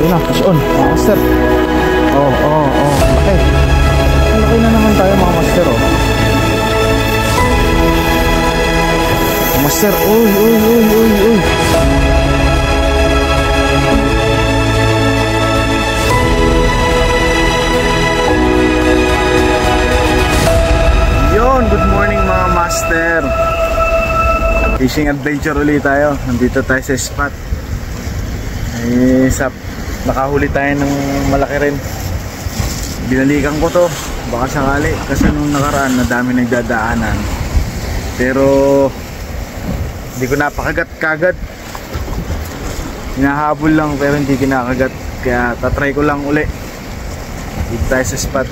Ayun na, fish on, mga master. Laki. Laki na naman tayo mga master, oh. Master, uy. Yon, good morning mga master. Fishing adventure ulit tayo. Nandito tayo sa spot. Nakahuli tayo ng malaki rin. Binalikan ko to, baka sakali. Kasi nung nakaraan, na dami nagdadaanan. Pero hindi ko napakagat kagad. Hinahabol lang pero hindi kinakagat. Kaya tatry ko lang uli. Dito tayo sa spot.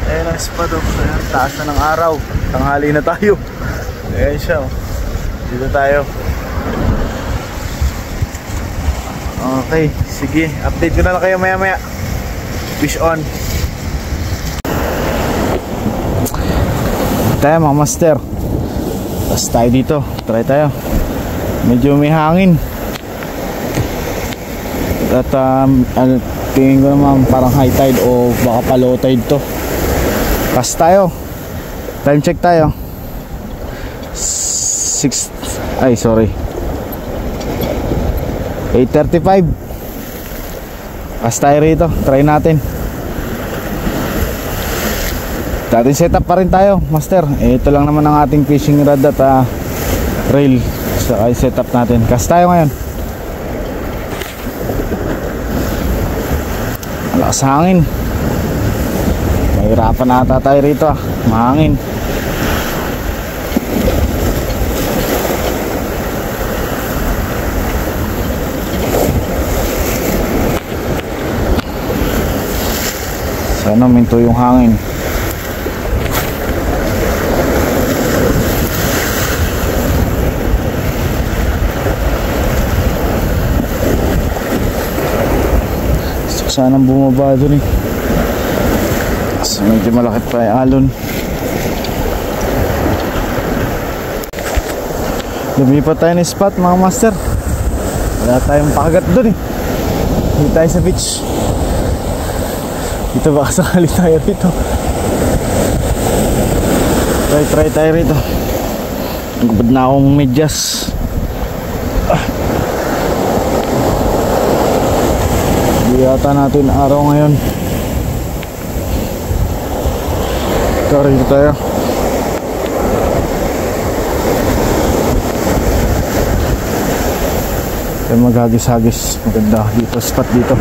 Ayan ang spot, oh. Ayan, taas na ng araw. Tanghali na tayo. Ayan siya, oh. Dito tayo. Okay, sige. Update ko na lang kayo maya. Fish on. Tayo mga master. Tapos tayo dito. Try tayo. Medyo may hangin. At tingin ko naman parang high tide o baka pa low tide to. Cast tayo. Time check tayo. 8:35. Cast tayo rito. Try natin. Dating setup pa rin tayo, master. Ito lang naman ang ating fishing rod at rail. So ay setup natin. Cast tayo ngayon. Malakas hangin. Mahirapan na ata tayo rito, mahangin. Sana minto yung hangin. Sanang bumaba doon eh. So, medyo malaki pa yung alon. Lumipat tayo ng spot mga master. Wala tayong pakagat doon eh. Hindi tayo sa beach. Dito baka sakali tayo rito. Try tayo rito. Nagubad na akong medyas. Hindi yata natin araw ngayon. Rito tayo. Tayo maghagis-hagis. Maganda dito, spot dito.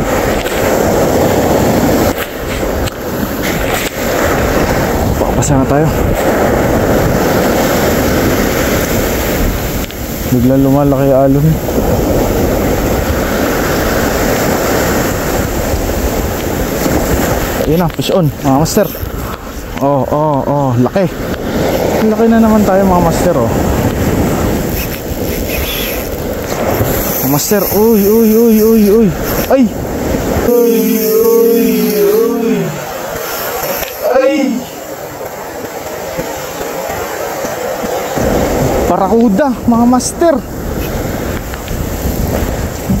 Pakapasa na tayo. Biglang lumalaki yung alon. Ayun na, fish on mga master. Laki. Laki na naman tayo mga master, oh. Master, uy. Ay. Barakuda mga master.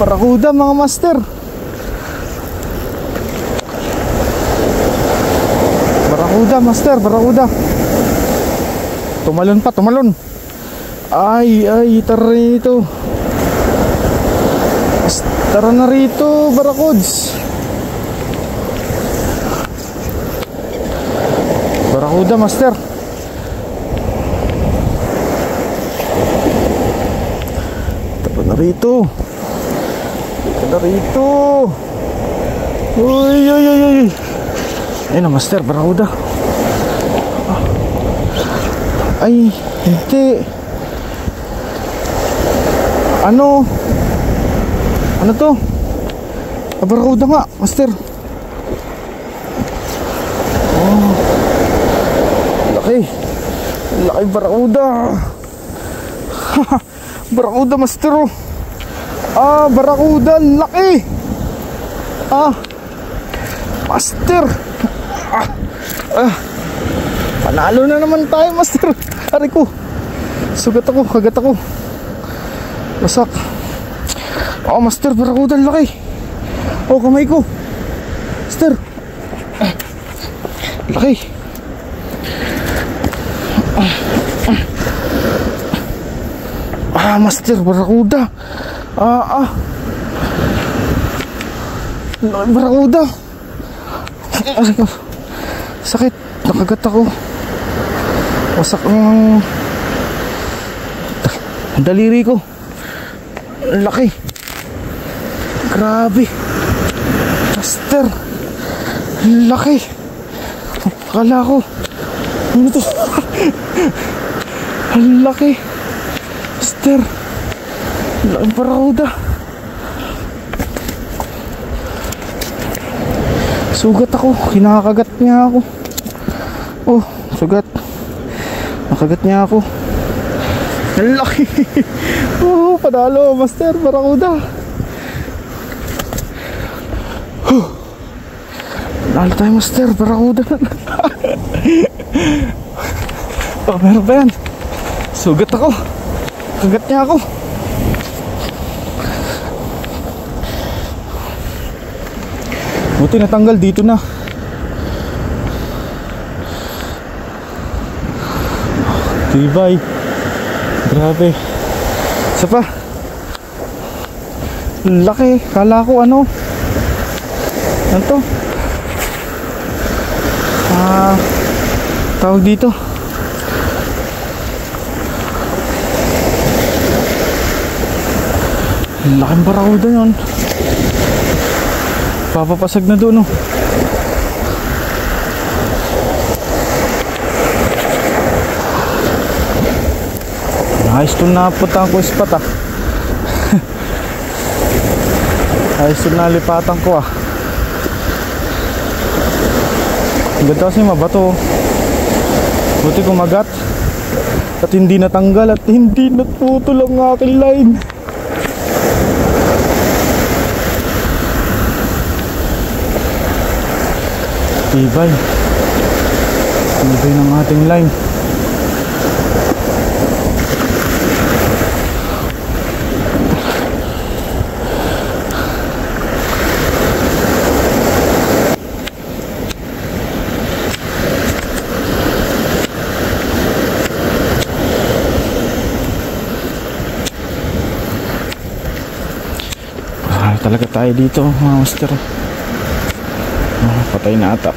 Barakuda mga master. Barakuda master, barakuda. Tumalon pa, tumalon. Ay, tara rito. Tara na rito, barakuds. Barakuda master. Tara na rito. Tara na rito. Uy. Ayun na master, barakuda. Ay, hindi. Ano to? Barakuda nga, master. Laki barakuda. Barakuda master. Barakuda, laki. Master. Panalo na naman tayo master. Ari ko. Sugat ako, kagat ako. Wasak. Master, barakuda, laki. Oh, kamay ko. Master. Laki. Master, barakuda. Barakuda. Sakit. Nakagat ako. Wasak ang daliri ko. Laki. Grabe. Master. Laki. Akala ko ano to? Laki. Master. Laki barakuda. Sugat ako. Kinakagat niya ako. Oh, sugat. Nakagat niya ako. Laki. Oh, panalo, Master, barakuda. Panalo tayo, Master, barakuda. Oh, meron ba yan? Sugat ako. Kagat niya ako. Buti natanggal dito na. Tibay. Grabe. Isa pa. Laki. Kala ko ano. Ano to? Tawag dito. Laking barakuda yun. Papapasag na doon, oh. Ayos to na punta ko spot, ah. Ayos to na lipatan ko, ah. Ang ganda kasi mabato. Buti kumagat at hindi natanggal at hindi naputol ang aking line. Tibay. Tibay ng ating line. Talaga tayo dito, mga master. Patay na ata.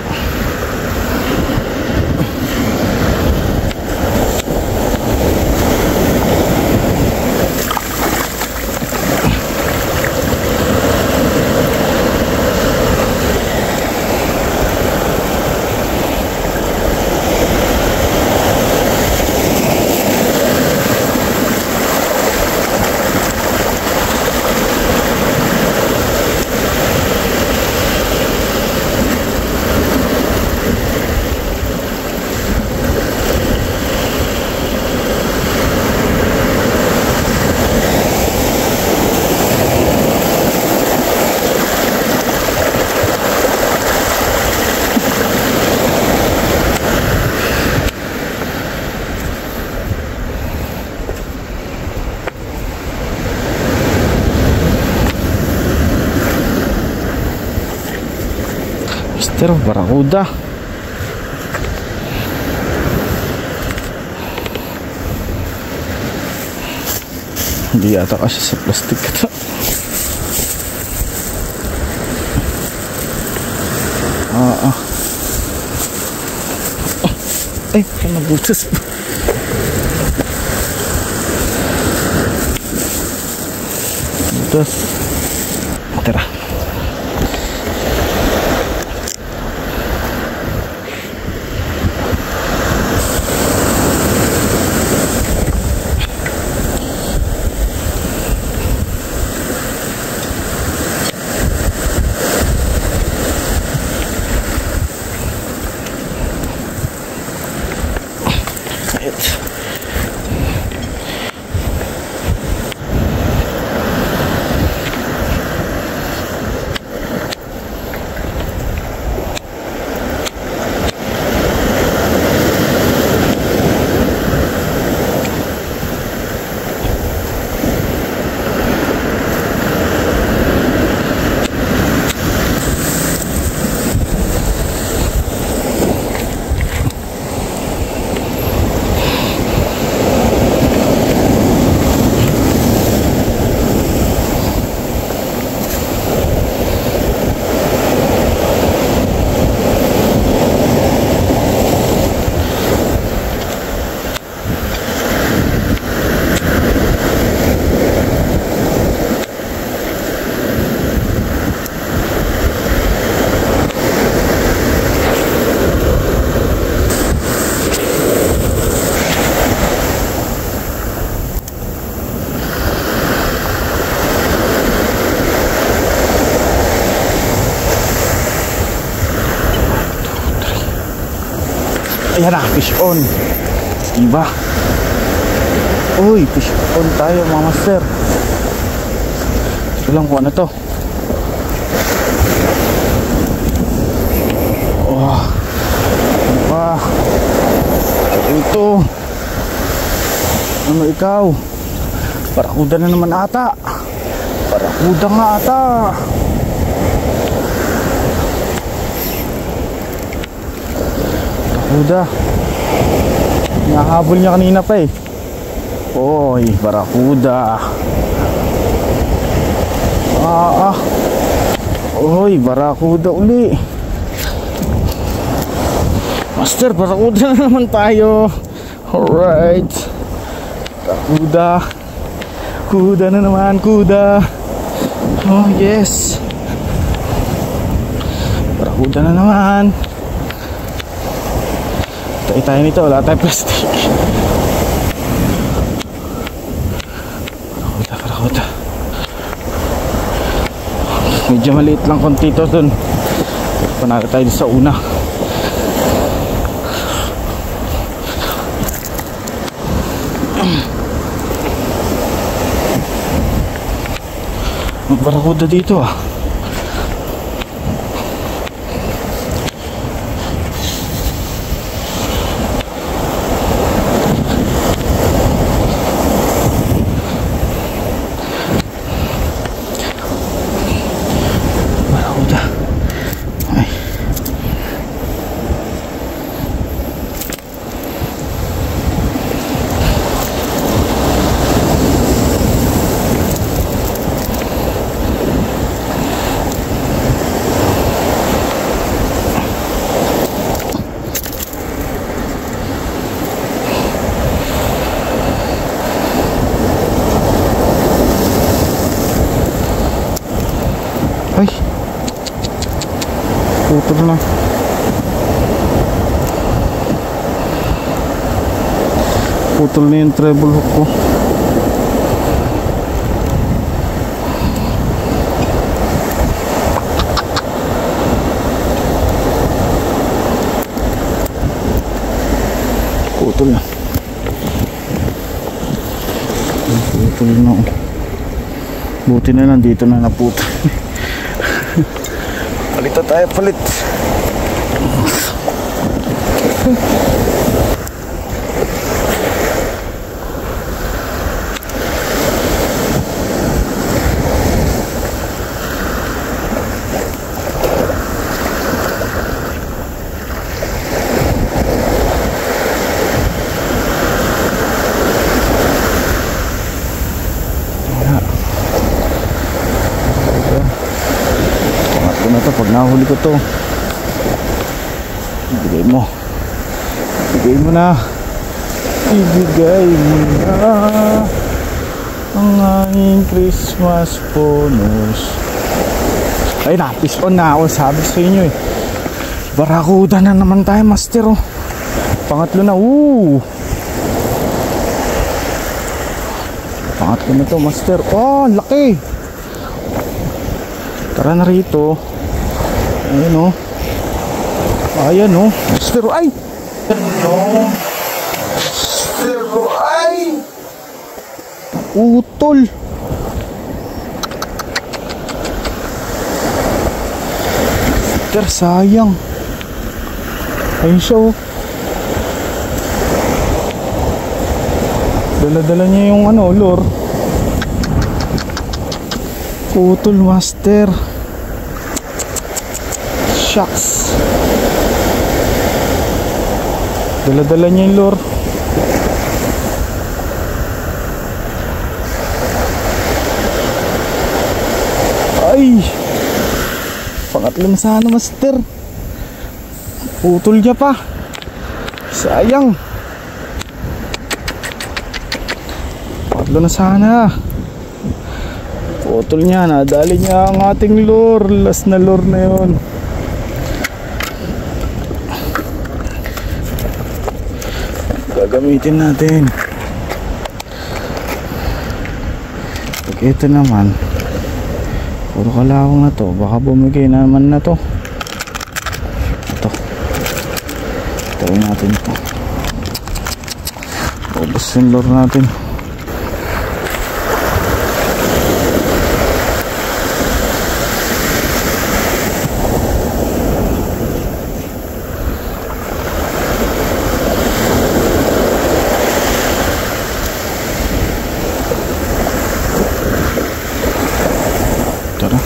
Pero barakuda. Hindi yata kasi sa plastic ito. Ay, nabutas pa. Butas. Tara. Ayan na, fish on. Diba? Uy, fish on tayo mga master. Ito lang kung ano to. Oh, ano pa? Ito. Ano ikaw? Barakuda na naman ata. Barakuda nga ata. Barakuda. Nahabol niya kanina pa eh. Oy, barakuda. Oy, barakuda uli. Master, barakuda na naman tayo. Alright. Barakuda. Kuda na naman, kuda. Oh yes. Barakuda na naman. Tayo tayo nito, wala tayong plastic. Barakuda. Medyo maliit lang konti ito dun. Panalo tayo sa una. Barakuda dito ah. Barakuda. Ay. Ay, putol na. Putol na yung treble hook ko. Putol na. Putol na. Buti na lang dito na naputol. Palit tayo, palit. Pag nahuli ko to, ibigay mo na ang aking Christmas bonus. Ay na, fish on na ako, sabi sa inyo eh. Barakuda na naman tayo master oh. Pangatlo na, pangatlo na to master. Oh, laki. Tara na rito. Ayan o. Ayan o. Master, ay! Master, ay! Utol! Master, sayang. Ayun siya o. Dala-dala niya yung ano, lure. Utol, master. Shucks. Dala-dala niya yung lure. Ay, pangatlo na sana master. Putol niya pa. Sayang. Pangatlo na sana. Putol niya. Nadali niya ang ating lure. Last na lure na yun. Gagamitin natin. Pag ito naman, puro kalawang na to, baka bumigay naman na to. Ito Try natin ito. Ubus yung lure natin. Tara.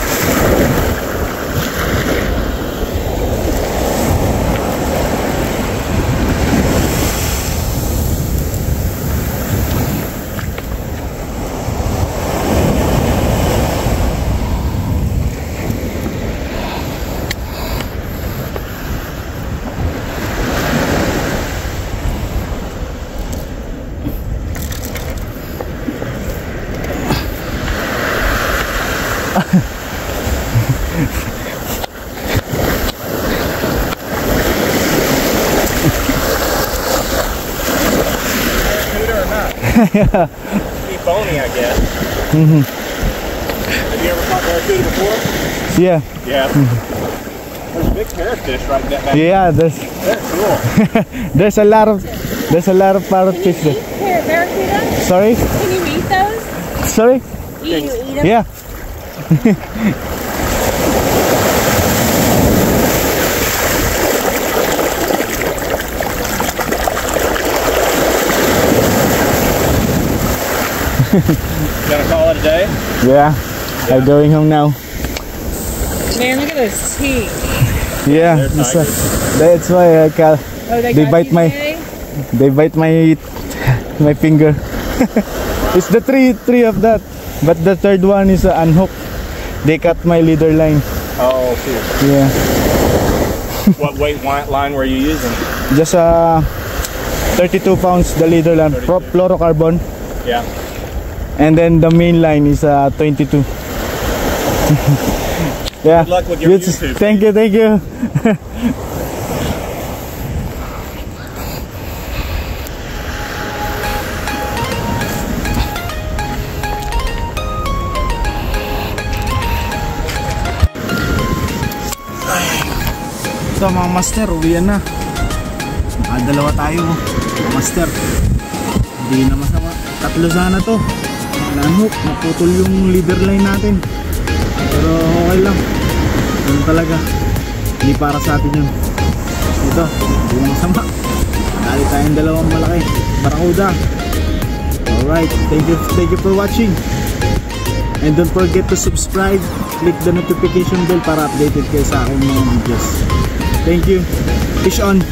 Yeah. Pretty bony, I guess. Mm-hmm. Have you ever caught barracuda before? Yeah. Yeah. There's a big parrotfish right there. Yeah, They're cool. there's a lot of parrotfish there. Barracuda? Sorry? Can you eat those? Sorry? Can you eat them? Yeah. Gonna call it a day? Yeah. I'm going home now. Man, look at those teeth. Yeah. They're That's why I call. Oh, They got bite you my- today? They bite my finger. It's the three of that, but the third one is unhooked. They cut my leader line. Oh, cool. Yeah. What weight line were you using? Just 32 pounds the leader line, fluorocarbon, Yeah. and then the main line is 22. Yeah. Good luck with your YouTube. Thank you. So mga master, uwian na. Nakadalawa tayo mga master. Hindi na masama. Tatlo sana to. Nanhook, naputol yung leader line natin. Pero okay lang. Ganun talaga. Hindi para sa atin yun. Ito, hindi na masama. Dali tayong dalawang malaki. Barracuda. Alright, thank you for watching. And don't forget to subscribe. Click the notification bell para updated kayo sa aking mga videos. Thank you. Fish on.